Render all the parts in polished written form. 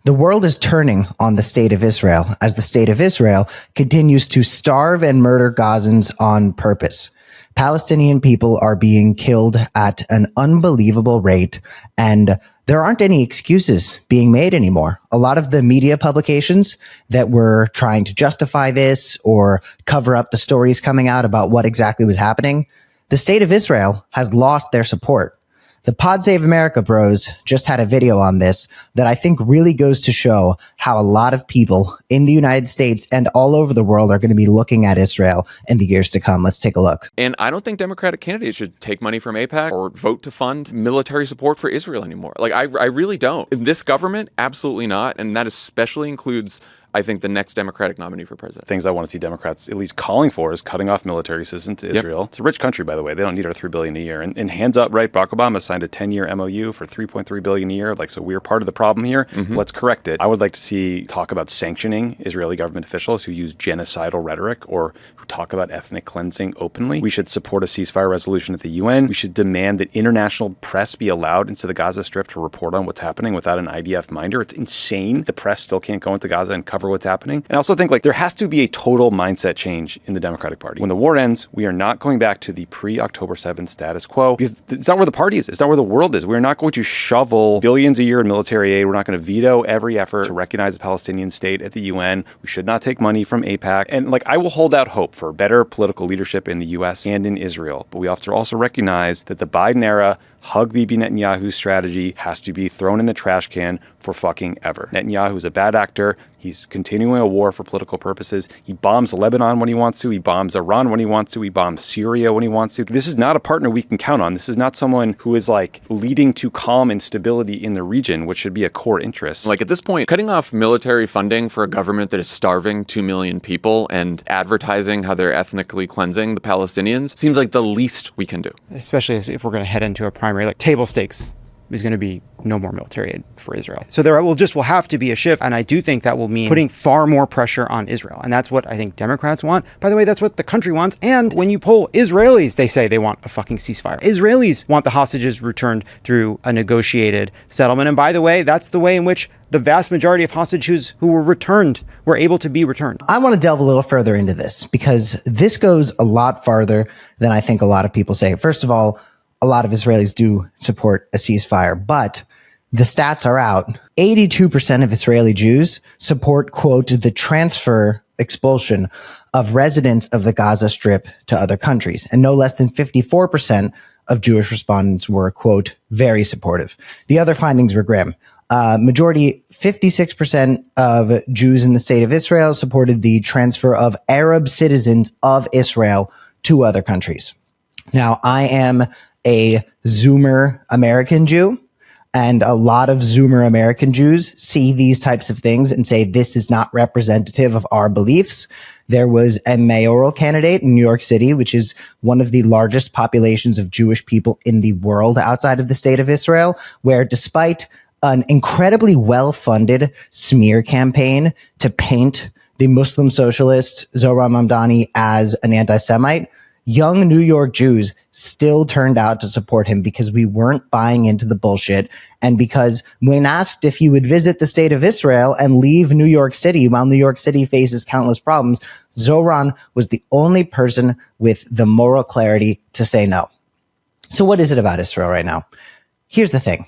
The world is turning on the state of Israel as the state of Israel continues to starve and murder Gazans on purpose. Palestinian people are being killed at an unbelievable rate, and there aren't any excuses being made anymore. A lot of the media publications that were trying to justify this or cover up the stories coming out about what exactly was happening, the state of Israel has lost their support. The Pod Save America bros just had a video on this that I think really goes to show how a lot of people in the United States and all over the world are going to be looking at Israel in the years to come. Let's take a look. And I don't think Democratic candidates should take money from AIPAC or vote to fund military support for Israel anymore. Like, I really don't. In this government, absolutely not. And that especially includes, I think, the next Democratic nominee for president. Things I want to see Democrats at least calling for is cutting off military assistance to Israel. It's a rich country, by the way. They don't need our $3 billion a year. And hands up, right? Barack Obama signed a 10-year MOU for $3.3 billion a year. Like, so we're part of the problem here. Let's correct it. I would like to see talk about sanctioning Israeli government officials who use genocidal rhetoric or who talk about ethnic cleansing openly. We should support a ceasefire resolution at the UN. We should demand that international press be allowed into the Gaza Strip to report on what's happening without an IDF minder. It's insane. The press still can't go into Gaza and cover what's happening. And I also think there has to be a total mindset change in the Democratic Party. When the war ends, we are not going back to the pre-October 7th status quo because it's not where the party is. It's not where the world is. We're not going to shovel billions a year in military aid. We're not going to veto every effort to recognize the Palestinian state at the UN. We should not take money from AIPAC. And I will hold out hope for better political leadership in the US and in Israel. But we have to also recognize that the Biden era Hug Bibi Netanyahu strategy has to be thrown in the trash can for fucking ever. Netanyahu is a bad actor. He's continuing a war for political purposes. He bombs Lebanon when he wants to. He bombs Iran when he wants to. He bombs Syria when he wants to. This is not a partner we can count on. This is not someone who is leading to calm and stability in the region, which should be a core interest. At this point, cutting off military funding for a government that is starving 2 million people and advertising how they're ethnically cleansing the Palestinians seems like the least we can do. Especially if we're going to head into a primary, table stakes is going to be no more military aid for Israel. So there will have to be a shift. And I do think that will mean putting far more pressure on Israel. And that's what I think Democrats want. By the way, that's what the country wants. And when you poll Israelis, they say they want a fucking ceasefire. Israelis want the hostages returned through a negotiated settlement. And by the way, that's the way in which the vast majority of hostages who were returned were able to be returned. I want to delve a little further into this because this goes a lot farther than I think a lot of people say. First of all, a lot of Israelis do support a ceasefire, but the stats are out. 82% of Israeli Jews support, quote, the expulsion of residents of the Gaza Strip to other countries. And no less than 54% of Jewish respondents were, quote, very supportive. The other findings were grim. Majority, 56% of Jews in the state of Israel supported the transfer of Arab citizens of Israel to other countries. Now, I am a Zoomer American Jew, and a lot of Zoomer American Jews see these types of things and say this is not representative of our beliefs. There was a mayoral candidate in New York City, which is one of the largest populations of Jewish people in the world outside of the state of Israel, where despite an incredibly well-funded smear campaign to paint the Muslim socialist Zohran Mamdani as an anti-Semite, young New York Jews still turned out to support him because we weren't buying into the bullshit. And because when asked if he would visit the state of Israel and leave New York City while New York City faces countless problems, Zohran was the only person with the moral clarity to say no. So what is it about Israel right now? Here's the thing.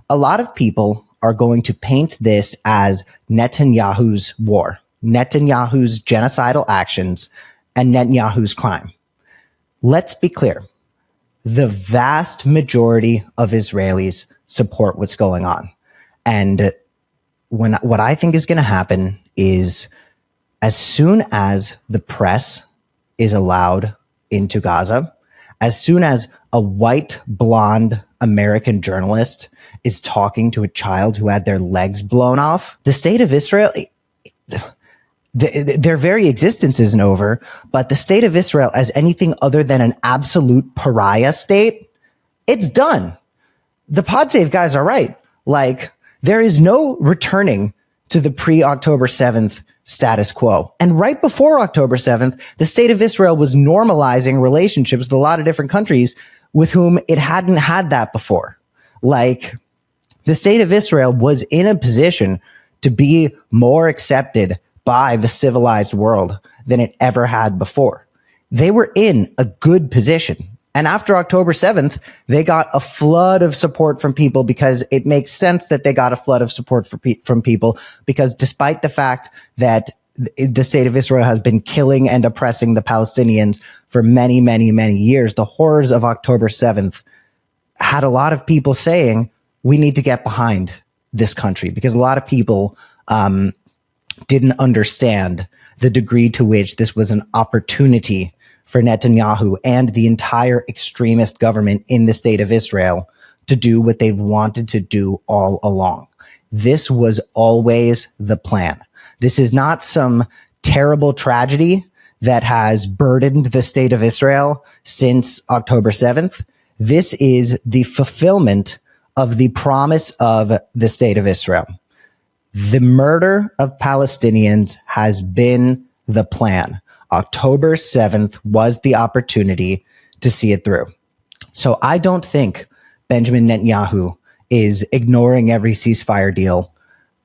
A lot of people are going to paint this as Netanyahu's war, Netanyahu's genocidal actions, and Netanyahu's crime. Let's be clear. The vast majority of Israelis support what's going on. And what I think is going to happen is as soon as the press is allowed into Gaza, as soon as a white, blonde American journalist is talking to a child who had their legs blown off, the state of Israel, their very existence isn't over, but the state of Israel as anything other than an absolute pariah state, it's done. The Pod Save guys are right. There is no returning to the pre-October 7th status quo. And right before October 7th, the state of Israel was normalizing relationships with a lot of different countries with whom it hadn't had that before. The state of Israel was in a position to be more accepted by the civilized world than it ever had before. They were in a good position. And after October 7th, they got a flood of support from people, because it makes sense that they got a flood of support from people, because despite the fact that the state of Israel has been killing and oppressing the Palestinians for many, many, many years, the horrors of October 7th had a lot of people saying, we need to get behind this country, because a lot of people didn't understand the degree to which this was an opportunity for Netanyahu and the entire extremist government in the state of Israel to do what they've wanted to do all along. This was always the plan. This is not some terrible tragedy that has burdened the state of Israel since October 7th. This is the fulfillment of the promise of the state of Israel. The murder of Palestinians has been the plan. October 7th was the opportunity to see it through. So I don't think Benjamin Netanyahu is ignoring every ceasefire deal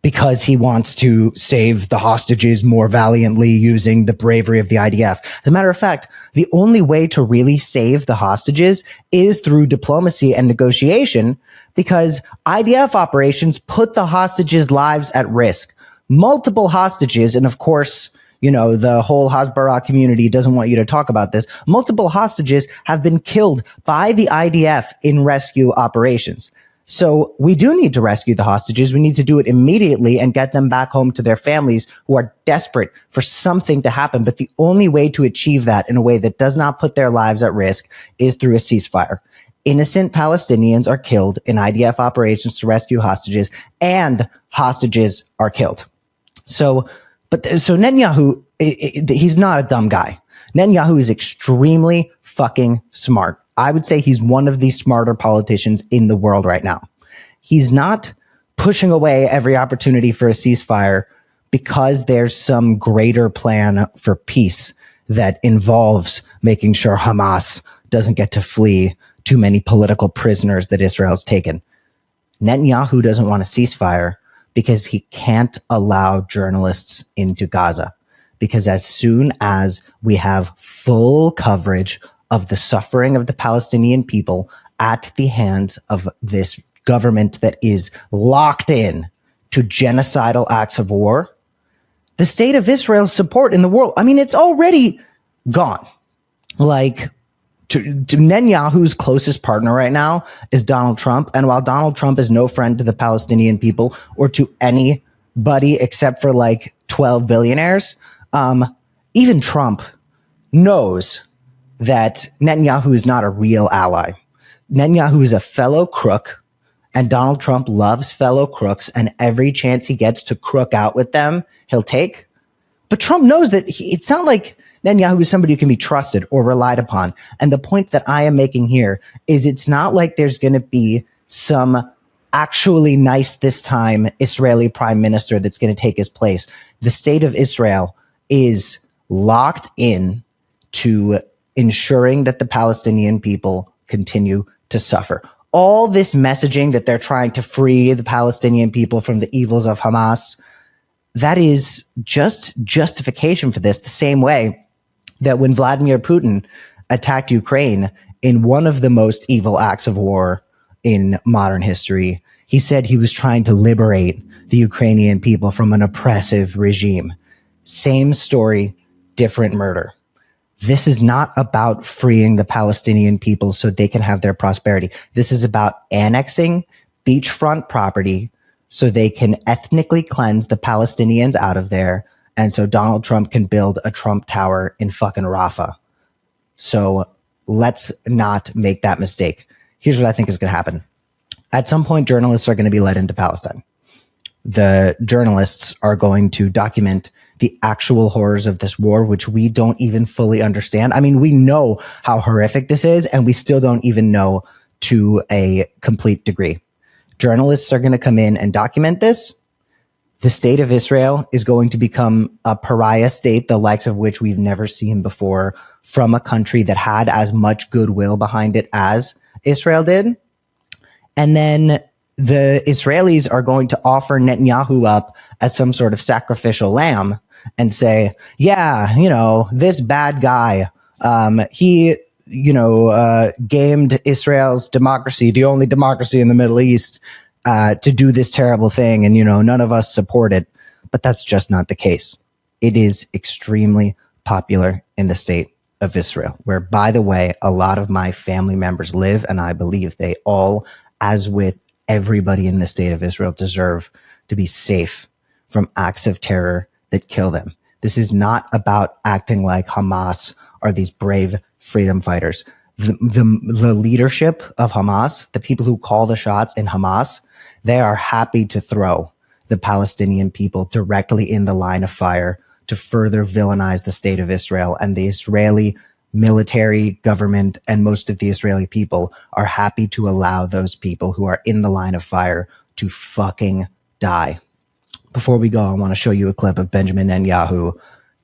because he wants to save the hostages more valiantly using the bravery of the IDF. As a matter of fact, the only way to really save the hostages is through diplomacy and negotiation, because IDF operations put the hostages' lives at risk. Multiple hostages, and of course, you know, the whole Hasbara community doesn't want you to talk about this. Multiple hostages have been killed by the IDF in rescue operations. So we do need to rescue the hostages. We need to do it immediately and get them back home to their families who are desperate for something to happen. But the only way to achieve that in a way that does not put their lives at risk is through a ceasefire. Innocent Palestinians are killed in IDF operations to rescue hostages, and hostages are killed. So Netanyahu, he's not a dumb guy. Netanyahu is extremely fucking smart. I would say he's one of the smarter politicians in the world right now. He's not pushing away every opportunity for a ceasefire because there's some greater plan for peace that involves making sure Hamas doesn't get to flee too many political prisoners that Israel's taken. Netanyahu doesn't want a ceasefire because he can't allow journalists into Gaza. Because as soon as we have full coverage of the suffering of the Palestinian people at the hands of this government that is locked in to genocidal acts of war, the state of Israel's support in the world, I mean, it's already gone. Like, to Netanyahu's closest partner right now is Donald Trump. And while Donald Trump is no friend to the Palestinian people or to anybody except for like 12 billionaires, even Trump knows that Netanyahu is not a real ally. Netanyahu is a fellow crook, and Donald Trump loves fellow crooks, and every chance he gets to crook out with them, he'll take. But Trump knows that it's not like Netanyahu is somebody who can be trusted or relied upon. And the point that I am making here is it's not like there's going to be some actually nice this time Israeli prime minister that's going to take his place. The state of Israel is locked in to ensuring that the Palestinian people continue to suffer. All this messaging that they're trying to free the Palestinian people from the evils of Hamas, that is just justification for this, the same way that when Vladimir Putin attacked Ukraine in one of the most evil acts of war in modern history, he said he was trying to liberate the Ukrainian people from an oppressive regime. Same story, different murder. This is not about freeing the Palestinian people so they can have their prosperity. This is about annexing beachfront property so they can ethnically cleanse the Palestinians out of there. And so Donald Trump can build a Trump Tower in fucking Rafah. So let's not make that mistake. Here's what I think is going to happen. At some point, journalists are going to be led into Palestine. The journalists are going to document the actual horrors of this war, which we don't even fully understand. I mean, we know how horrific this is, and we still don't even know to a complete degree. Journalists are going to come in and document this. The state of Israel is going to become a pariah state, the likes of which we've never seen before, from a country that had as much goodwill behind it as Israel did. And then the Israelis are going to offer Netanyahu up as some sort of sacrificial lamb and say, yeah, this bad guy, he, gamed Israel's democracy, the only democracy in the Middle East, to do this terrible thing. And, none of us support it. But that's just not the case. It is extremely popular in the state of Israel, where, by the way, a lot of my family members live. And I believe they all, as with everybody in the state of Israel, deserve to be safe from acts of terror that kill them. This is not about acting like Hamas are these brave freedom fighters. The leadership of Hamas, the people who call the shots in Hamas, they are happy to throw the Palestinian people directly in the line of fire to further villainize the state of Israel. And the Israeli military, government, and most of the Israeli people are happy to allow those people who are in the line of fire to fucking die. Before we go, I want to show you a clip of Benjamin Netanyahu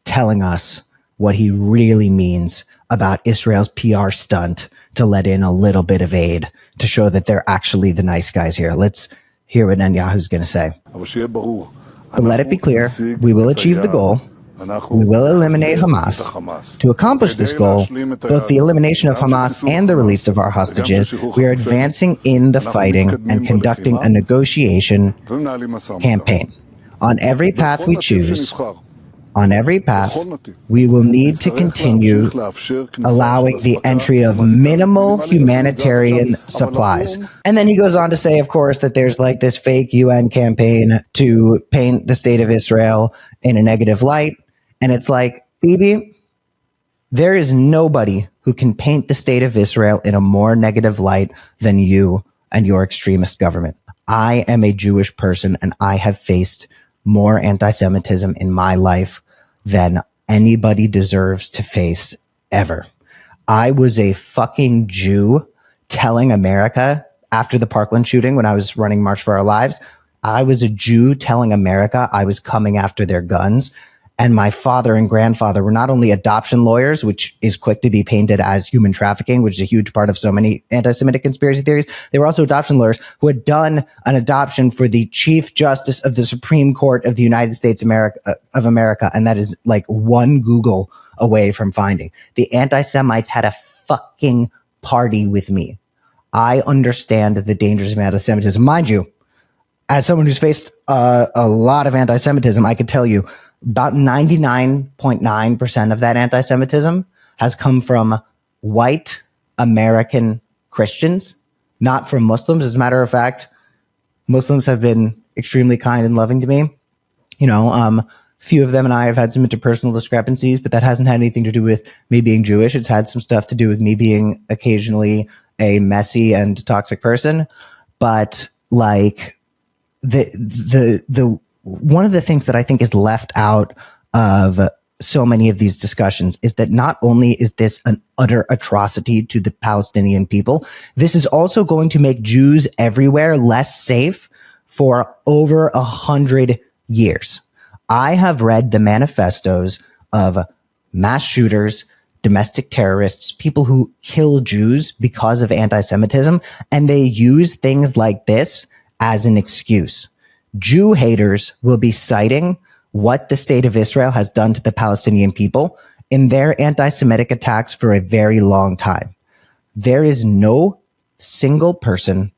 telling us what he really means about Israel's PR stunt to let in a little bit of aid to show that they're actually the nice guys here. Let's hear what Netanyahu's going to say. But let it be clear, we will achieve the goal. We will eliminate Hamas. To accomplish this goal, both the elimination of Hamas and the release of our hostages, we are advancing in the fighting and conducting a negotiation campaign. On every path we choose, on every path, we will need to continue allowing the entry of minimal humanitarian supplies. And then he goes on to say, of course, that there's like this fake UN campaign to paint the state of Israel in a negative light. And it's like, Bibi, there is nobody who can paint the state of Israel in a more negative light than you and your extremist government. I am a Jewish person, and I have faced more anti-Semitism in my life than anybody deserves to face ever. I was a fucking Jew telling America after the Parkland shooting, when I was running March for Our Lives, I was a Jew telling America I was coming after their guns. And my father and grandfather were not only adoption lawyers, which is quick to be painted as human trafficking, which is a huge part of so many anti-Semitic conspiracy theories. They were also adoption lawyers who had done an adoption for the Chief Justice of the Supreme Court of the United States of America. And that is like one Google away from finding. The anti-Semites had a fucking party with me. I understand the dangers of anti-Semitism. Mind you, as someone who's faced a lot of anti-Semitism, I could tell you, about 99.9% of that anti-Semitism has come from white American Christians, not from Muslims. As a matter of fact, Muslims have been extremely kind and loving to me. Few of them and I have had some interpersonal discrepancies, but that hasn't had anything to do with me being Jewish. It's had some stuff to do with me being occasionally a messy and toxic person. But like the one of the things that I think is left out of so many of these discussions is that not only is this an utter atrocity to the Palestinian people, this is also going to make Jews everywhere less safe for over 100 years. I have read the manifestos of mass shooters, domestic terrorists, people who kill Jews because of anti-Semitism, and they use things like this as an excuse. Jew haters will be citing what the state of Israel has done to the Palestinian people in their anti-Semitic attacks for a very long time. There is no single person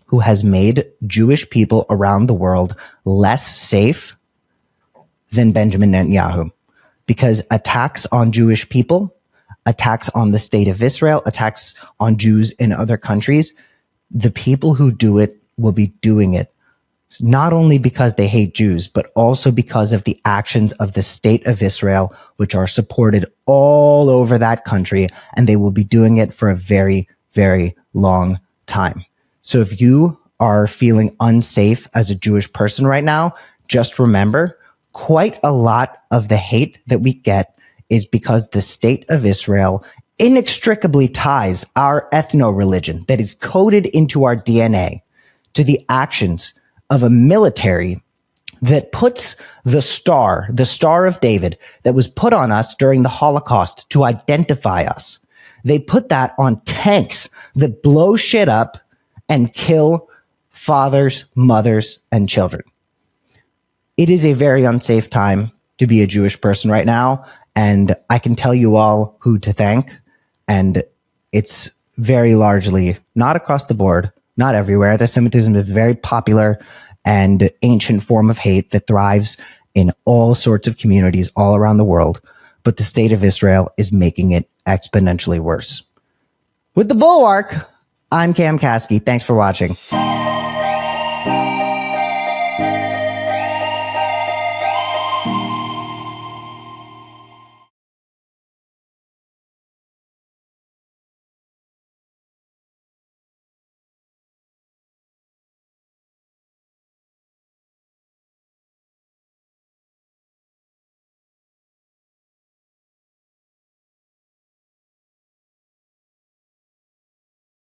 who has made Jewish people around the world less safe than Benjamin Netanyahu, because attacks on Jewish people, attacks on the state of Israel, attacks on Jews in other countries, the people who do it will be doing it not only because they hate Jews, but also because of the actions of the state of Israel, which are supported all over that country, and they will be doing it for a very, very long time. So if you are feeling unsafe as a Jewish person right now, just remember, quite a lot of the hate that we get is because the state of Israel inextricably ties our ethno-religion that is coded into our DNA to the actions of a military that puts the star of David that was put on us during the Holocaust to identify us. They put that on tanks that blow shit up and kill fathers, mothers, and children. It is a very unsafe time to be a Jewish person right now, and I can tell you all who to thank, and it's very largely, not across the board, not everywhere. Antisemitism is a very popular and ancient form of hate that thrives in all sorts of communities all around the world, but the state of Israel is making it exponentially worse. With the Bulwark, I'm Cam Kasky. Thanks for watching.